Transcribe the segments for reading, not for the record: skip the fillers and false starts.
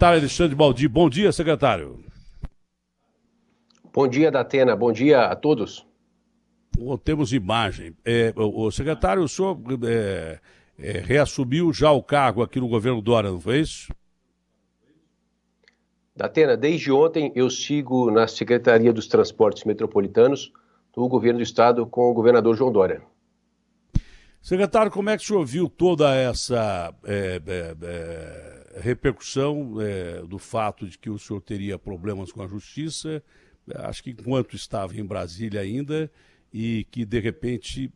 Secretário Alexandre Baldi. Bom dia, secretário. Bom dia, Datena. Bom dia a todos. Temos imagem. O secretário, o senhor reassumiu já o cargo aqui no governo Dória, não foi isso? Datena, desde ontem eu sigo na Secretaria dos Transportes Metropolitanos do governo do estado com o governador João Dória. Secretário, como é que o senhor viu toda essa repercussão do fato de que o senhor teria problemas com a justiça, acho que enquanto estava em Brasília ainda, e que de repente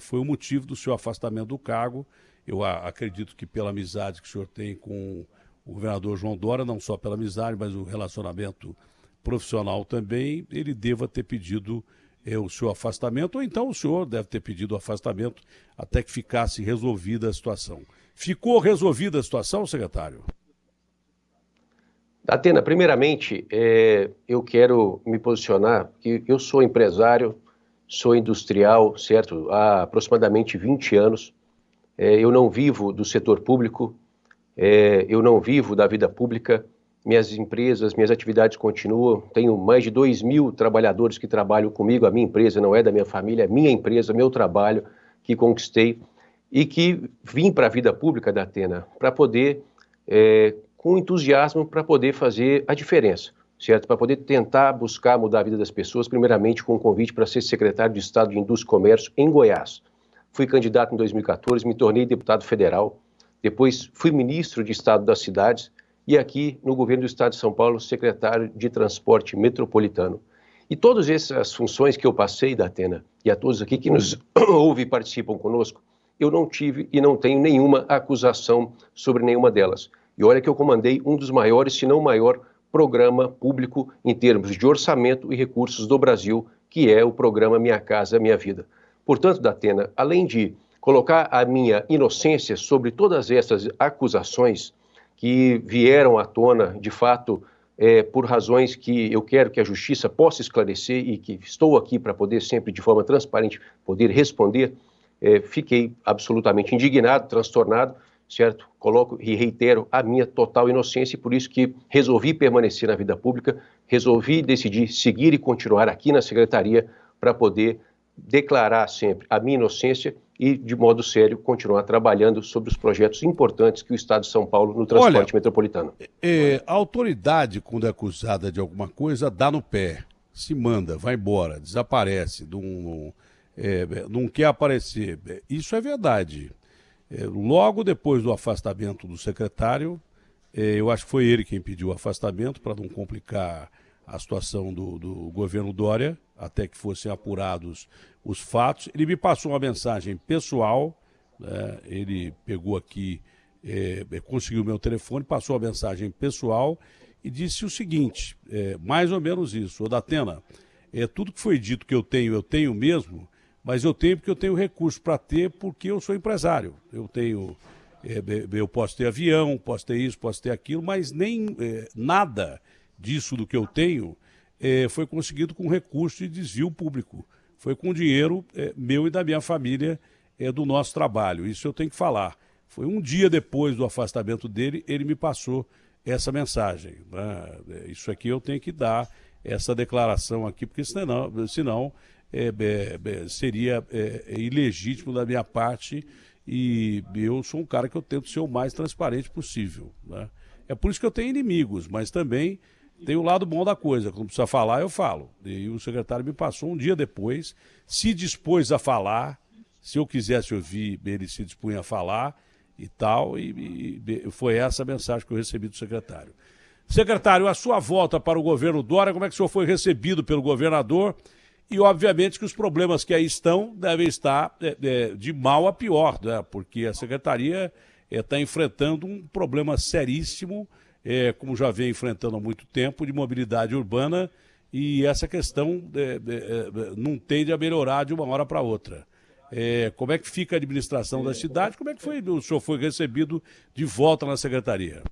foi o motivo do seu afastamento do cargo? Eu acredito que pela amizade que o senhor tem com o governador João Dória, não só pela amizade, mas o relacionamento profissional também, ele deva ter pedido o seu afastamento, ou então o senhor deve ter pedido o afastamento até que ficasse resolvida a situação. Ficou resolvida a situação, secretário? Datena, primeiramente, eu quero me posicionar, que eu sou empresário, sou industrial, certo? Há aproximadamente 20 anos. Eu não vivo do setor público, eu não vivo da vida pública. Minhas empresas, minhas atividades continuam. Tenho mais de 2.000 trabalhadores que trabalham comigo. A minha empresa não é da minha família, é minha empresa, meu trabalho que conquistei e que vim para a vida pública da Atena para poder, com entusiasmo, para poder fazer a diferença, certo? Para poder tentar buscar mudar a vida das pessoas, primeiramente com um convite para ser secretário de Estado de Indústria e Comércio em Goiás. Fui candidato em 2014, me tornei deputado federal, depois fui ministro de Estado das Cidades, e aqui no governo do estado de São Paulo, secretário de Transporte Metropolitano. E todas essas funções que eu passei, da Atena, e a todos aqui que nos ouvem e participam conosco, eu não tive e não tenho nenhuma acusação sobre nenhuma delas. E olha que eu comandei um dos maiores, se não o maior, programa público em termos de orçamento e recursos do Brasil, que é o programa Minha Casa Minha Vida. Portanto, da Atena, além de colocar a minha inocência sobre todas essas acusações, que vieram à tona, de fato, por razões que eu quero que a justiça possa esclarecer e que estou aqui para poder sempre, de forma transparente, poder responder, fiquei absolutamente indignado, transtornado, certo? Coloco e reitero a minha total inocência e por isso que resolvi permanecer na vida pública, resolvi decidir seguir e continuar aqui na secretaria para poder declarar sempre a minha inocência e, de modo sério, continuar trabalhando sobre os projetos importantes que o Estado de São Paulo no transporte metropolitano. A autoridade, quando é acusada de alguma coisa, dá no pé, se manda, vai embora, desaparece, não quer aparecer. Isso é verdade. Logo depois do afastamento do secretário, eu acho que foi ele quem pediu o afastamento para não complicar a situação do governo Dória, até que fossem apurados os fatos. Ele me passou uma mensagem pessoal, né? Ele pegou aqui, conseguiu o meu telefone, passou a mensagem pessoal e disse o seguinte, mais ou menos isso: ô Datena, tudo que foi dito que eu tenho mesmo, mas eu tenho porque eu tenho recurso para ter, porque eu sou empresário. Eu posso ter avião, posso ter isso, posso ter aquilo, mas nem nada disso do que eu tenho foi conseguido com recurso de desvio público. Foi com dinheiro meu e da minha família, do nosso trabalho. Isso eu tenho que falar. Foi um dia depois do afastamento dele, ele me passou essa mensagem, né? Isso aqui eu tenho que dar essa declaração aqui, porque senão seria ilegítimo da minha parte, e eu sou um cara que eu tento ser o mais transparente possível, né? É por isso que eu tenho inimigos, mas também tem o lado bom da coisa. Quando precisa falar, eu falo. E o secretário me passou um dia depois, se dispôs a falar, se eu quisesse ouvir, ele se dispunha a falar e tal, e foi essa a mensagem que eu recebi do secretário. Secretário, a sua volta para o governo Dória, como é que o senhor foi recebido pelo governador? E, obviamente, que os problemas que aí estão devem estar de mal a pior, né? Porque a secretaria está enfrentando um problema seríssimo, como já vem enfrentando há muito tempo, de mobilidade urbana, e essa questão não tende a melhorar de uma hora para outra. Como é que fica a administração da cidade? Como é que o senhor foi recebido de volta na secretaria?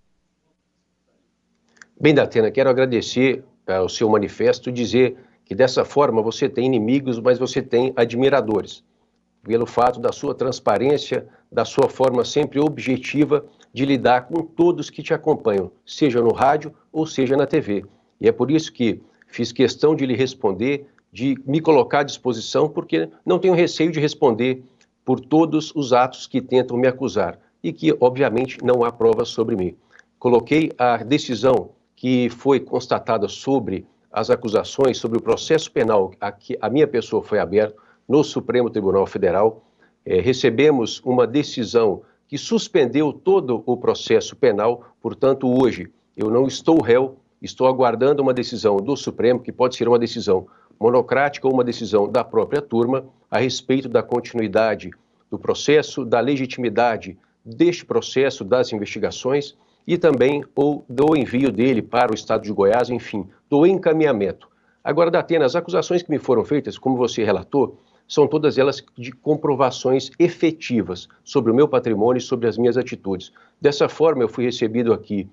Bem, Datena, quero agradecer o seu manifesto e dizer que dessa forma você tem inimigos, mas você tem admiradores, pelo fato da sua transparência, da sua forma sempre objetiva de lidar com todos que te acompanham, seja no rádio ou seja na TV. E é por isso que fiz questão de lhe responder, de me colocar à disposição, porque não tenho receio de responder por todos os atos que tentam me acusar e que, obviamente, não há provas sobre mim. Coloquei a decisão que foi constatada sobre as acusações, sobre o processo penal a que a minha pessoa foi aberto no Supremo Tribunal Federal. Recebemos uma decisão que suspendeu todo o processo penal, portanto, hoje eu não estou réu, estou aguardando uma decisão do Supremo, que pode ser uma decisão monocrática ou uma decisão da própria turma, a respeito da continuidade do processo, da legitimidade deste processo, das investigações e também ou do envio dele para o estado de Goiás, enfim, do encaminhamento. Agora, Datena, as acusações que me foram feitas, como você relatou, são todas elas de comprovações efetivas sobre o meu patrimônio e sobre as minhas atitudes. Dessa forma, eu fui recebido aqui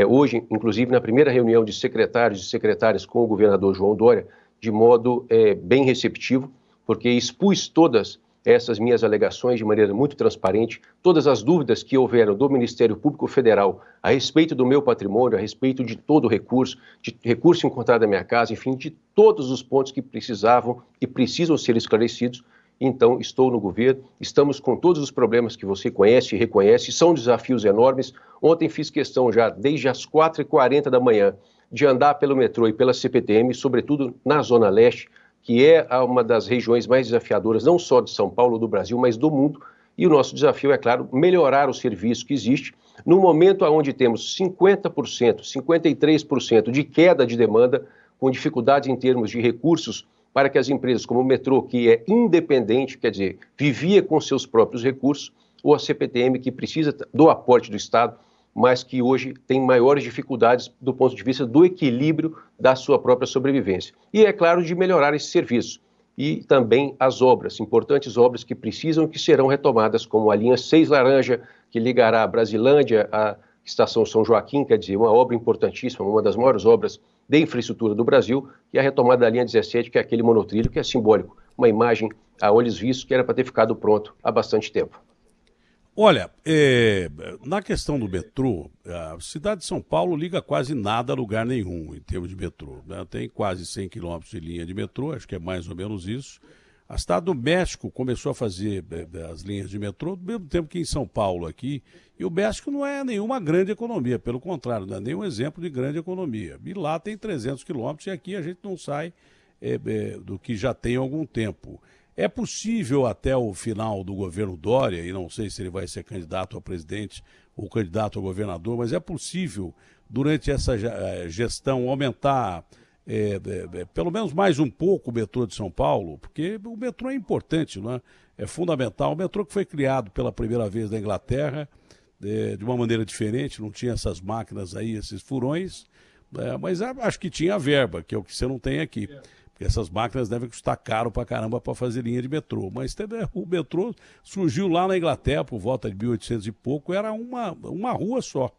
hoje, inclusive na primeira reunião de secretários e secretárias com o governador João Dória, de modo bem receptivo, porque expus todas essas minhas alegações de maneira muito transparente, todas as dúvidas que houveram do Ministério Público Federal a respeito do meu patrimônio, a respeito de todo o recurso, de recurso encontrado na minha casa, enfim, de todos os pontos que precisavam e precisam ser esclarecidos. Então, estou no governo, estamos com todos os problemas que você conhece e reconhece, são desafios enormes. Ontem fiz questão já, desde as 4h40 da manhã, de andar pelo metrô e pela CPTM, sobretudo na Zona Leste, que é uma das regiões mais desafiadoras, não só de São Paulo, do Brasil, mas do mundo. E o nosso desafio é, claro, melhorar o serviço que existe. No momento onde temos 50%, 53% de queda de demanda, com dificuldades em termos de recursos, para que as empresas como o metrô, que é independente, quer dizer, vivia com seus próprios recursos, ou a CPTM, que precisa do aporte do Estado, mas que hoje tem maiores dificuldades do ponto de vista do equilíbrio da sua própria sobrevivência. E, é claro, de melhorar esse serviço. E também as obras, importantes obras que precisam e que serão retomadas, como a linha 6 Laranja, que ligará a Brasilândia à Estação São Joaquim, quer dizer, uma obra importantíssima, uma das maiores obras de infraestrutura do Brasil, e a retomada da linha 17, que é aquele monotrilho que é simbólico, uma imagem a olhos vistos que era para ter ficado pronto há bastante tempo. Olha, na questão do metrô, a cidade de São Paulo liga quase nada a lugar nenhum em termos de metrô, né? Tem quase 100 quilômetros de linha de metrô, acho que é mais ou menos isso. A cidade do México começou a fazer as linhas de metrô do mesmo tempo que em São Paulo aqui, e o México não é nenhuma grande economia, pelo contrário, não é nenhum exemplo de grande economia. E lá tem 300 quilômetros e aqui a gente não sai do que já tem há algum tempo. É possível até o final do governo Dória, e não sei se ele vai ser candidato a presidente ou candidato a governador, mas é possível, durante essa gestão, aumentar pelo menos mais um pouco o metrô de São Paulo, porque o metrô é importante, não é? É fundamental. O metrô que foi criado pela primeira vez na Inglaterra, de uma maneira diferente, não tinha essas máquinas aí, esses furões, mas acho que tinha verba, que é o que você não tem aqui. Essas máquinas devem custar caro pra caramba para fazer linha de metrô. Mas o metrô surgiu lá na Inglaterra, por volta de 1800 e pouco, era uma rua só.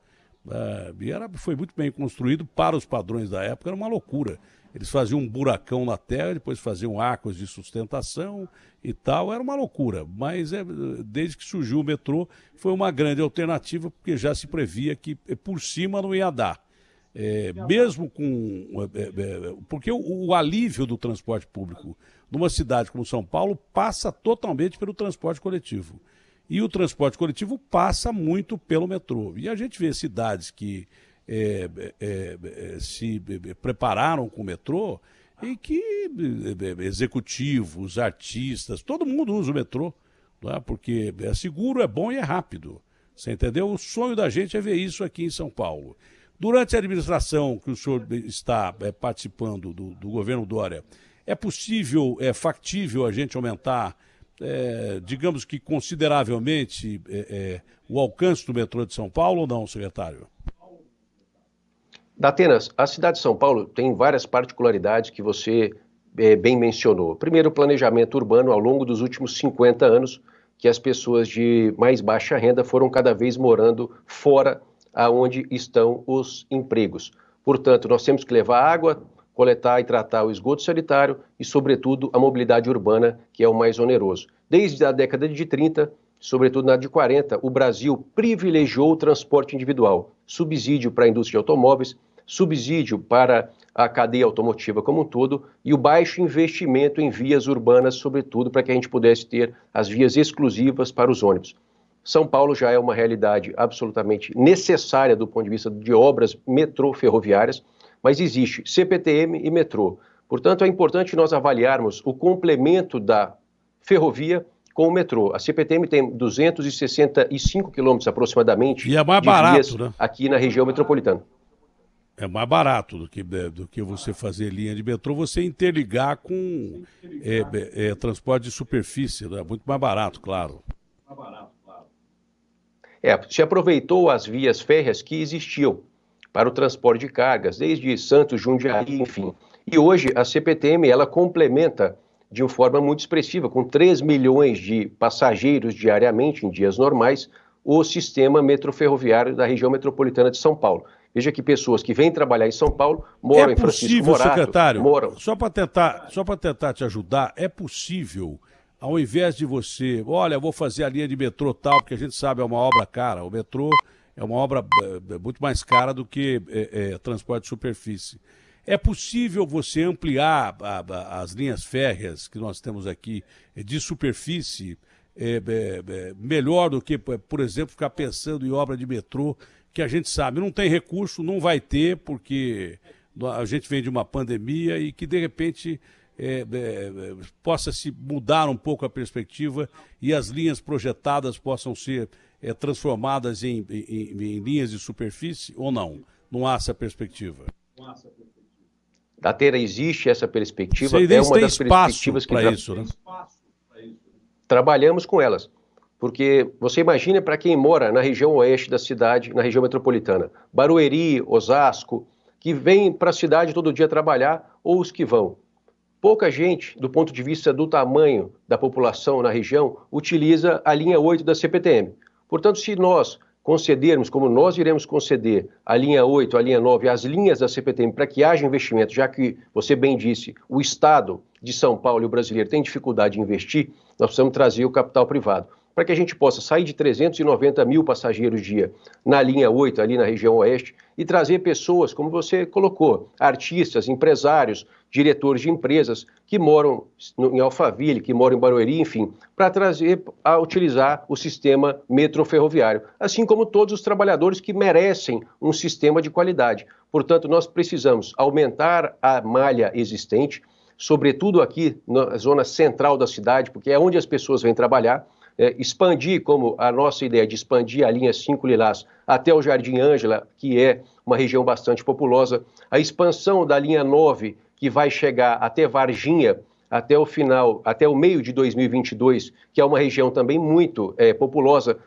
E foi muito bem construído para os padrões da época, era uma loucura. Eles faziam um buracão na terra, depois faziam arcos de sustentação e tal, era uma loucura. Mas desde que surgiu o metrô, foi uma grande alternativa, porque já se previa que por cima não ia dar. Mesmo com... porque o alívio do transporte público numa cidade como São Paulo passa totalmente pelo transporte coletivo. E o transporte coletivo passa muito pelo metrô. E a gente vê cidades que se prepararam com o metrô e que executivos, artistas, todo mundo usa o metrô, não é? Porque é seguro, é bom e é rápido. Você entendeu? O sonho da gente é ver isso aqui em São Paulo. Durante a administração que o senhor está participando do governo Dória, é possível, é factível a gente aumentar, digamos que consideravelmente, o alcance do metrô de São Paulo ou não, secretário? Datenas, a cidade de São Paulo tem várias particularidades que você bem mencionou. Primeiro, o planejamento urbano ao longo dos últimos 50 anos, que as pessoas de mais baixa renda foram cada vez morando fora aonde estão os empregos. Portanto, nós temos que levar água, coletar e tratar o esgoto sanitário e, sobretudo, a mobilidade urbana, que é o mais oneroso. Desde a década de 30, sobretudo na de 40, o Brasil privilegiou o transporte individual, subsídio para a indústria de automóveis, subsídio para a cadeia automotiva como um todo e o baixo investimento em vias urbanas, sobretudo para que a gente pudesse ter as vias exclusivas para os ônibus. São Paulo já é uma realidade absolutamente necessária do ponto de vista de obras metrô ferroviárias, mas existe CPTM e metrô. Portanto, é importante nós avaliarmos o complemento da ferrovia com o metrô. A CPTM tem 265 quilômetros aproximadamente E é mais de barato, vias né? aqui na região metropolitana. É mais barato do que você fazer linha de metrô, você interligar com transporte de superfície, né? Muito mais barato, claro. Se aproveitou as vias férreas que existiam para o transporte de cargas, desde Santos, Jundiaí, enfim. E hoje a CPTM, ela complementa de uma forma muito expressiva, com 3 milhões de passageiros diariamente, em dias normais, o sistema metroferroviário da região metropolitana de São Paulo. Veja que pessoas que vêm trabalhar em São Paulo moram em Francisco Morato, secretário, moram... só para tentar te ajudar, é possível, ao invés de você, olha, eu vou fazer a linha de metrô tal, porque a gente sabe é uma obra cara, o metrô é uma obra muito mais cara do que transporte de superfície. É possível você ampliar as linhas férreas que nós temos aqui de superfície melhor do que, por exemplo, ficar pensando em obra de metrô, que a gente sabe, não tem recurso, não vai ter, porque a gente vem de uma pandemia e que, de repente, possa se mudar um pouco a perspectiva e as linhas projetadas possam ser transformadas em linhas de superfície ou não? Não há essa perspectiva? Datena, existe essa perspectiva, é uma das perspectivas que isso, né? Trabalhamos com elas. Porque você imagina para quem mora na região oeste da cidade, na região metropolitana, Barueri, Osasco, que vem para a cidade todo dia trabalhar, ou os que vão. Pouca gente, do ponto de vista do tamanho da população na região, utiliza a linha 8 da CPTM. Portanto, se nós concedermos, como nós iremos conceder a linha 8, a linha 9, as linhas da CPTM para que haja investimento, já que você bem disse, o Estado de São Paulo e o brasileiro tem dificuldade de investir, nós precisamos trazer o capital privado, para que a gente possa sair de 390 mil passageiros dia na linha 8, ali na região oeste, e trazer pessoas, como você colocou, artistas, empresários, diretores de empresas que moram em Alphaville, que moram em Barueri, enfim, para trazer a utilizar o sistema metroferroviário, assim como todos os trabalhadores que merecem um sistema de qualidade. Portanto, nós precisamos aumentar a malha existente, sobretudo aqui na zona central da cidade, porque é onde as pessoas vêm trabalhar, expandir, como a nossa ideia de expandir a linha 5 Lilás até o Jardim Ângela, que é uma região bastante populosa, a expansão da linha 9, que vai chegar até Varginha, até o final, até o meio de 2022, que é uma região também muito populosa,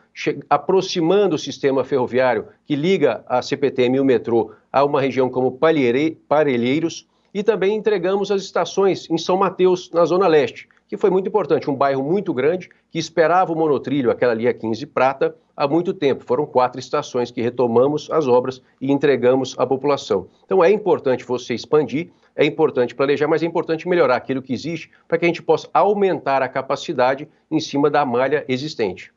aproximando o sistema ferroviário que liga a CPTM e o metrô a uma região como Parelheiros, e também entregamos as estações em São Mateus, na Zona Leste, que foi muito importante, um bairro muito grande, que esperava o monotrilho, aquela linha 15 prata, há muito tempo. Foram 4 estações que retomamos as obras e entregamos à população. Então é importante você expandir, é importante planejar, mas é importante melhorar aquilo que existe para que a gente possa aumentar a capacidade em cima da malha existente.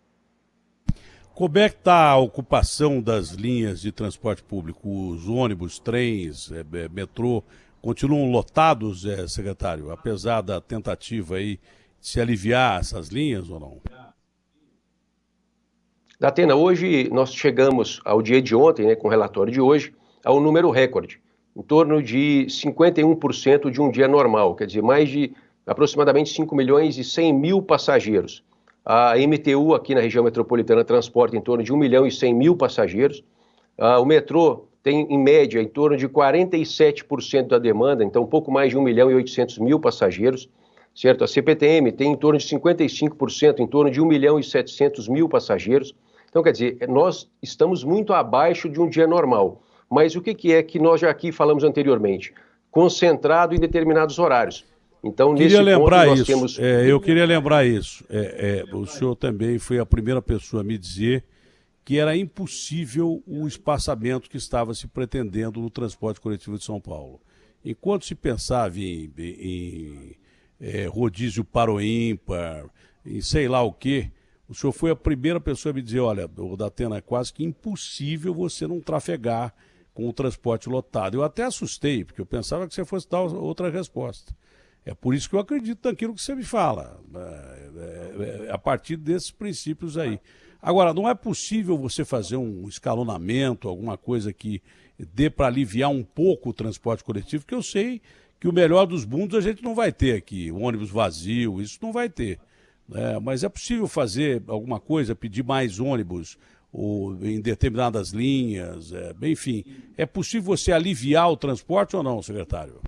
Como é que está a ocupação das linhas de transporte público? Os ônibus, trens, metrô, continuam lotados, secretário, apesar da tentativa aí de se aliviar essas linhas ou não? Datena, hoje nós chegamos ao dia de ontem, com o relatório de hoje, ao número recorde, em torno de 51% de um dia normal, quer dizer, mais de aproximadamente 5 milhões e 100 mil passageiros. A MTU aqui na região metropolitana transporta em torno de 1 milhão e 100 mil passageiros. O metrô tem, em média, em torno de 47% da demanda, então um pouco mais de 1 milhão e 800 mil passageiros, certo? A CPTM tem em torno de 55%, em torno de 1 milhão e 700 mil passageiros. Então, quer dizer, nós estamos muito abaixo de um dia normal. Mas o que é que nós já aqui falamos anteriormente? Concentrado em determinados horários. Então, nesse ponto, nós temos... Eu queria lembrar isso. O senhor também foi a primeira pessoa a me dizer que era impossível o espaçamento que estava se pretendendo no transporte coletivo de São Paulo. Enquanto se pensava em rodízio para o ímpar, em sei lá o quê, O senhor foi a primeira pessoa a me dizer, olha, Datena, é quase que impossível você não trafegar com o transporte lotado. Eu até assustei, porque eu pensava que você fosse dar outra resposta. É por isso que eu acredito naquilo que você me fala, a partir desses princípios aí. Agora, não é possível você fazer um escalonamento, alguma coisa que dê para aliviar um pouco o transporte coletivo, porque eu sei que o melhor dos mundos a gente não vai ter aqui, o ônibus vazio, isso não vai ter. Mas é possível fazer alguma coisa, pedir mais ônibus ou em determinadas linhas, enfim. É possível você aliviar o transporte ou não, secretário?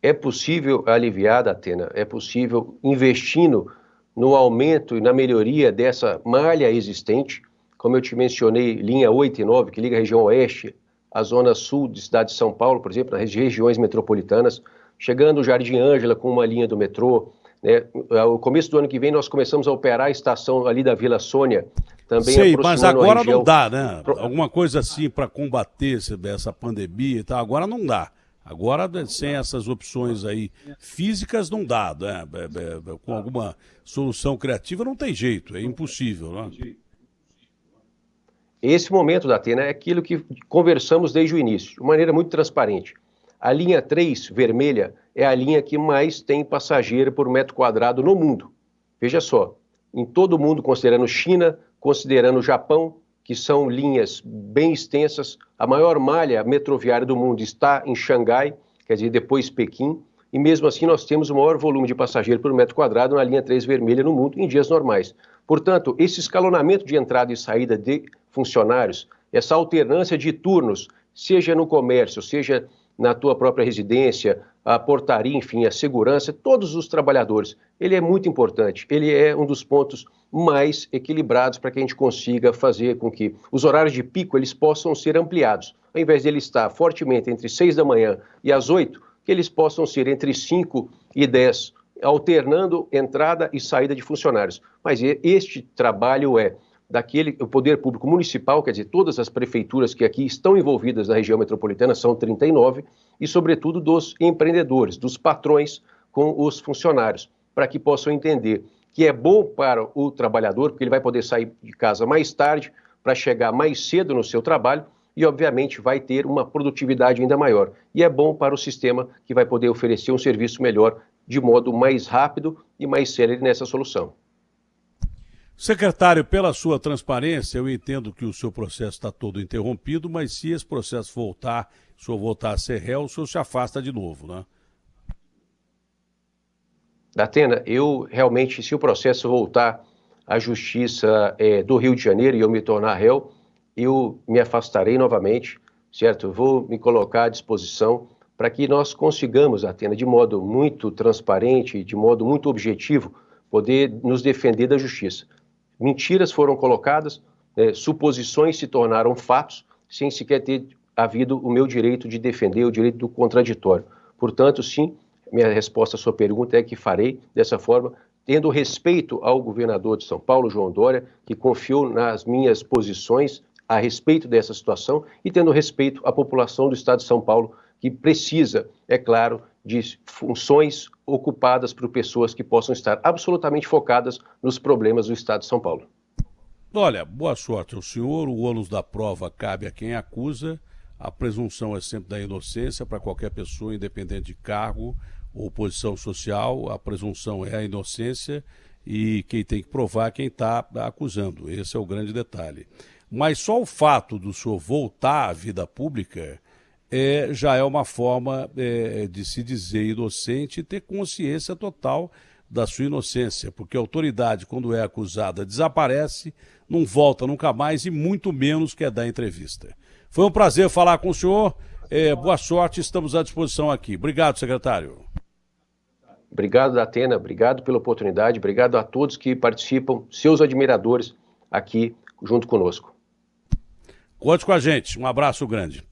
É possível aliviar, Datena, é possível investindo no aumento e na melhoria dessa malha existente, como eu te mencionei, linha 8 e 9, que liga a região oeste à zona sul de cidade de São Paulo, por exemplo, nas regiões metropolitanas, chegando o Jardim Ângela com uma linha do metrô, né? No começo do ano que vem nós começamos a operar a estação ali da Vila Sônia, também sei, mas agora região... não dá, né? Alguma coisa assim para combater essa pandemia e tal, agora não dá. Agora, sem essas opções aí físicas, não dá, né? Com alguma solução criativa não tem jeito, é impossível, né? Esse momento da Atena é aquilo que conversamos desde o início, de maneira muito transparente. A linha 3, vermelha, é a linha que mais tem passageiro por metro quadrado no mundo. Veja só, em todo o mundo, considerando China, considerando Japão, que são linhas bem extensas, a maior malha metroviária do mundo está em Xangai, quer dizer, depois Pequim, e mesmo assim nós temos o maior volume de passageiro por metro quadrado na linha 3 vermelha no mundo em dias normais. Portanto, esse escalonamento de entrada e saída de funcionários, essa alternância de turnos, seja no comércio, seja na tua própria residência, a portaria, enfim, a segurança, todos os trabalhadores, ele é muito importante, ele é um dos pontos mais equilibrados para que a gente consiga fazer com que os horários de pico eles possam ser ampliados. Ao invés de ele estar fortemente entre 6 da manhã e as 8, que eles possam ser entre 5 e 10, alternando entrada e saída de funcionários. Mas este trabalho é o poder público municipal, quer dizer, todas as prefeituras que aqui estão envolvidas na região metropolitana, são 39, e sobretudo dos empreendedores, dos patrões com os funcionários, para que possam entender que é bom para o trabalhador, porque ele vai poder sair de casa mais tarde, para chegar mais cedo no seu trabalho, e obviamente vai ter uma produtividade ainda maior. E é bom para o sistema, que vai poder oferecer um serviço melhor, de modo mais rápido e mais célere nessa solução. Secretário, pela sua transparência, eu entendo que o seu processo está todo interrompido, mas se esse processo voltar, se o senhor voltar a ser réu, o senhor se afasta de novo, né? Datena, eu realmente, se o processo voltar à Justiça do Rio de Janeiro e eu me tornar réu, eu me afastarei novamente, certo? Eu vou me colocar à disposição para que nós consigamos, Datena, de modo muito transparente, de modo muito objetivo, poder nos defender da Justiça. Mentiras foram colocadas, suposições se tornaram fatos, sem sequer ter havido o meu direito de defender, o direito do contraditório. Portanto, sim, minha resposta à sua pergunta é que farei dessa forma, tendo respeito ao governador de São Paulo, João Dória, que confiou nas minhas posições a respeito dessa situação e tendo respeito à população do estado de São Paulo, que precisa, é claro, de funções ocupadas por pessoas que possam estar absolutamente focadas nos problemas do estado de São Paulo. Olha, boa sorte ao senhor, o ônus da prova cabe a quem acusa, a presunção é sempre da inocência para qualquer pessoa, independente de cargo ou posição social, a presunção é a inocência e quem tem que provar é quem está acusando, esse é o grande detalhe. Mas só o fato do senhor voltar à vida pública já é uma forma de se dizer inocente e ter consciência total da sua inocência, porque a autoridade, quando é acusada, desaparece, não volta nunca mais e muito menos quer dar entrevista. Foi um prazer falar com o senhor, boa sorte, estamos à disposição aqui. Obrigado, secretário. Obrigado, Datena, obrigado pela oportunidade, obrigado a todos que participam, seus admiradores aqui junto conosco. Conte com a gente, um abraço grande.